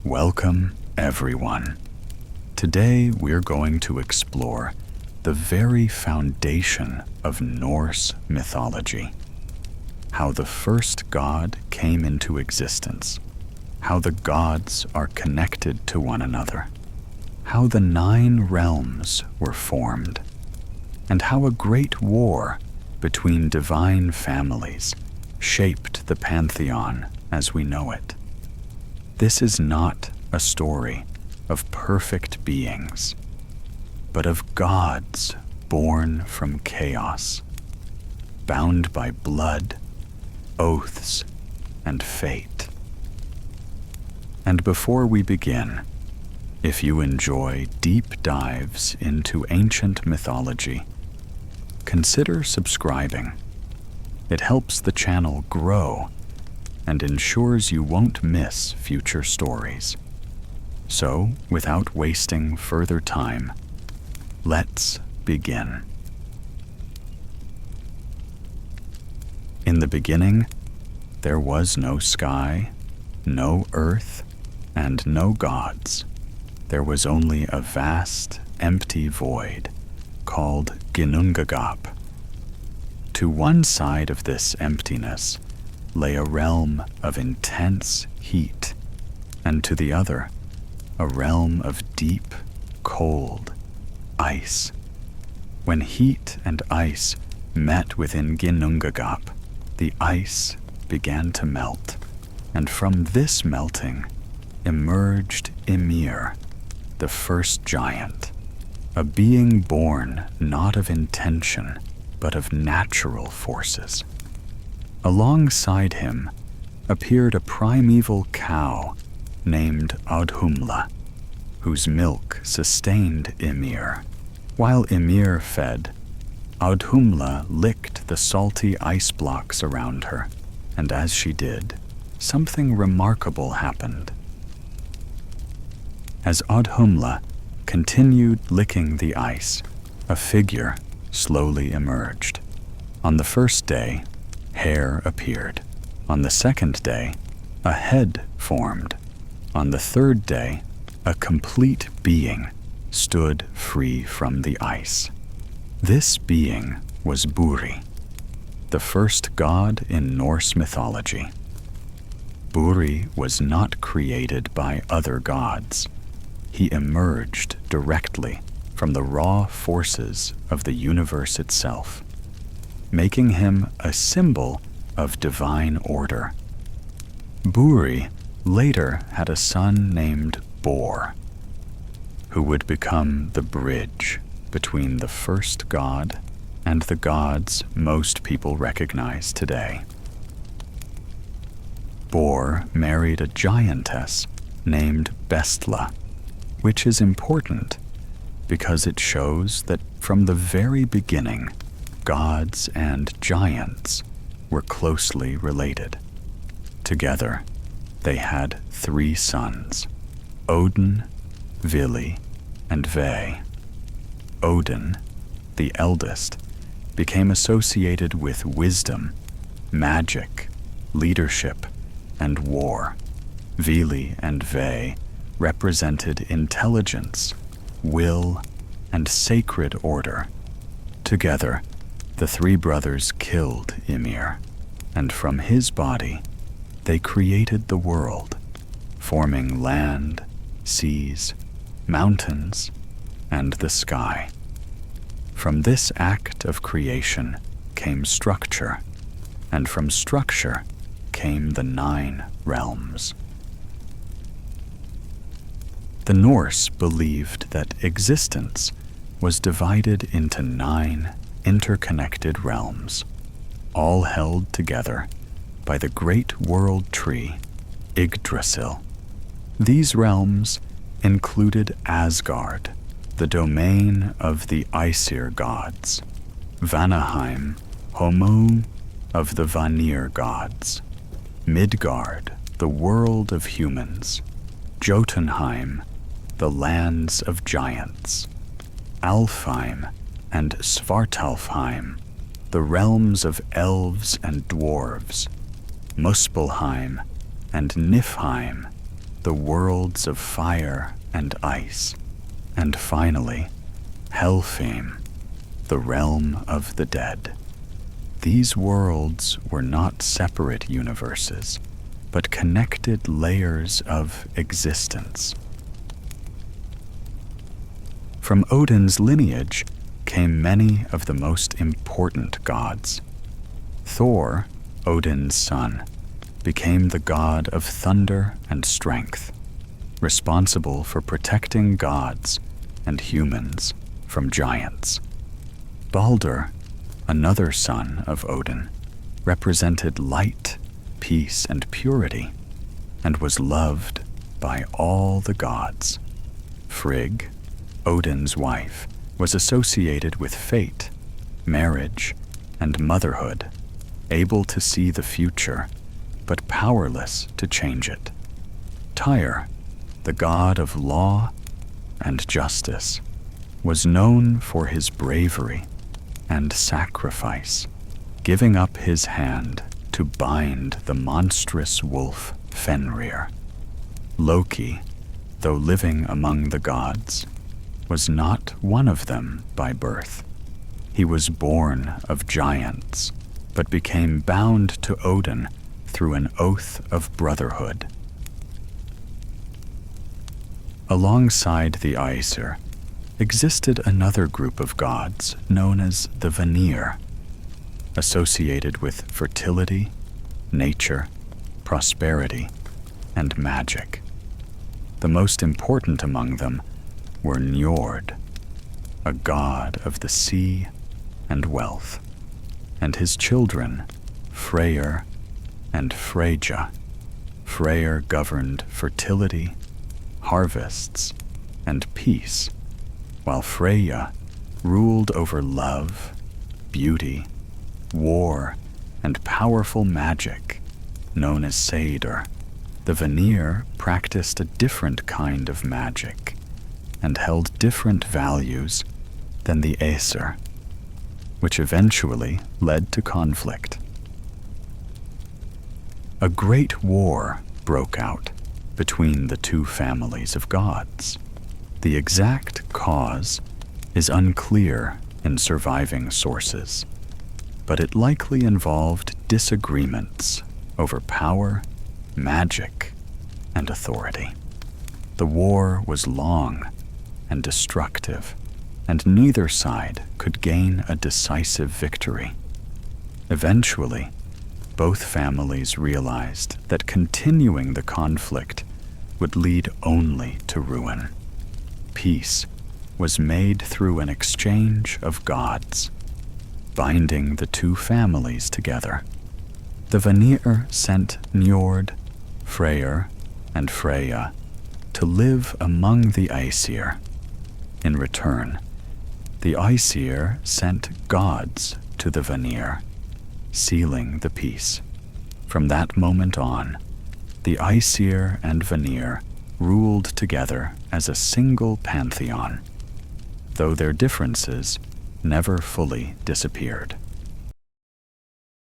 Welcome, everyone. Today we're going to explore the very foundation of Norse mythology. How the first god came into existence, how the gods are connected to one another, how the 9 realms were formed, and how a great war between divine families shaped the pantheon as we know it. This is not a story of perfect beings, but of gods born from chaos, bound by blood, oaths, and fate. And before we begin, if you enjoy deep dives into ancient mythology, consider subscribing. It helps the channel grow and ensures you won't miss future stories. So, without wasting further time, let's begin. In the beginning, there was no sky, no earth, and no gods. There was only a vast, empty void called Ginnungagap. To one side of this emptiness lay a realm of intense heat, and to the other, a realm of deep, cold ice. When heat and ice met within Ginnungagap, the ice began to melt, and from this melting emerged Ymir, the first giant, a being born not of intention, but of natural forces. Alongside him appeared a primeval cow named Audhumla, whose milk sustained Ymir. While Ymir fed, Audhumla licked the salty ice blocks around her, and as she did, something remarkable happened. As Audhumla continued licking the ice, a figure slowly emerged. On the first day, hair appeared. On the second day, a head formed. On the third day, a complete being stood free from the ice. This being was Buri, the first god in Norse mythology. Buri was not created by other gods. He emerged directly from the raw forces of the universe itself, making him a symbol of divine order. Buri later had a son named Bor, who would become the bridge between the first god and the gods most people recognize today. Bor married a giantess named Bestla, which is important because it shows that from the very beginning, gods and giants were closely related. Together, they had 3 sons, Odin, Vili, and Ve. Odin, the eldest, became associated with wisdom, magic, leadership, and war. Vili and Ve represented intelligence, will, and sacred order. Together, the 3 brothers killed Ymir, and from his body, they created the world, forming land, seas, mountains, and the sky. From this act of creation came structure, and from structure came the 9 realms. The Norse believed that existence was divided into 9 interconnected realms, all held together by the great world tree, Yggdrasil. These realms included Asgard, the domain of the Aesir gods, Vanaheim, home of the Vanir gods, Midgard, the world of humans, Jotunheim, the lands of giants, Alfheim and Svartalfheim, the realms of elves and dwarves, Muspelheim and Niflheim, the worlds of fire and ice, and finally, Helfheim, the realm of the dead. These worlds were not separate universes, but connected layers of existence. From Odin's lineage came many of the most important gods. Thor, Odin's son, became the god of thunder and strength, responsible for protecting gods and humans from giants. Balder, another son of Odin, represented light, peace, and purity, and was loved by all the gods. Frigg, Odin's wife, was associated with fate, marriage, and motherhood, able to see the future, but powerless to change it. Tyr, the god of law and justice, was known for his bravery and sacrifice, giving up his hand to bind the monstrous wolf Fenrir. Loki, though living among the gods, was not one of them by birth. He was born of giants, but became bound to Odin through an oath of brotherhood. Alongside the Aesir existed another group of gods known as the Vanir, associated with fertility, nature, prosperity, and magic. The most important among them were Njord, a god of the sea and wealth, and his children, Freyr and Freyja. Freyr governed fertility, harvests, and peace, while Freyja ruled over love, beauty, war, and powerful magic, known as Seder. The Vanir practiced a different kind of magic and held different values than the Aesir, which eventually led to conflict. A great war broke out between the two families of gods. The exact cause is unclear in surviving sources, but it likely involved disagreements over power, magic, and authority. The war was long and destructive, and neither side could gain a decisive victory. Eventually, both families realized that continuing the conflict would lead only to ruin. Peace was made through an exchange of gods, binding the two families together. The Vanir sent Njord, Freyr, and Freyja to live among the Aesir. In return, the Aesir sent gods to the Vanir, sealing the peace. From that moment on, the Aesir and Vanir ruled together as a single pantheon, though their differences never fully disappeared.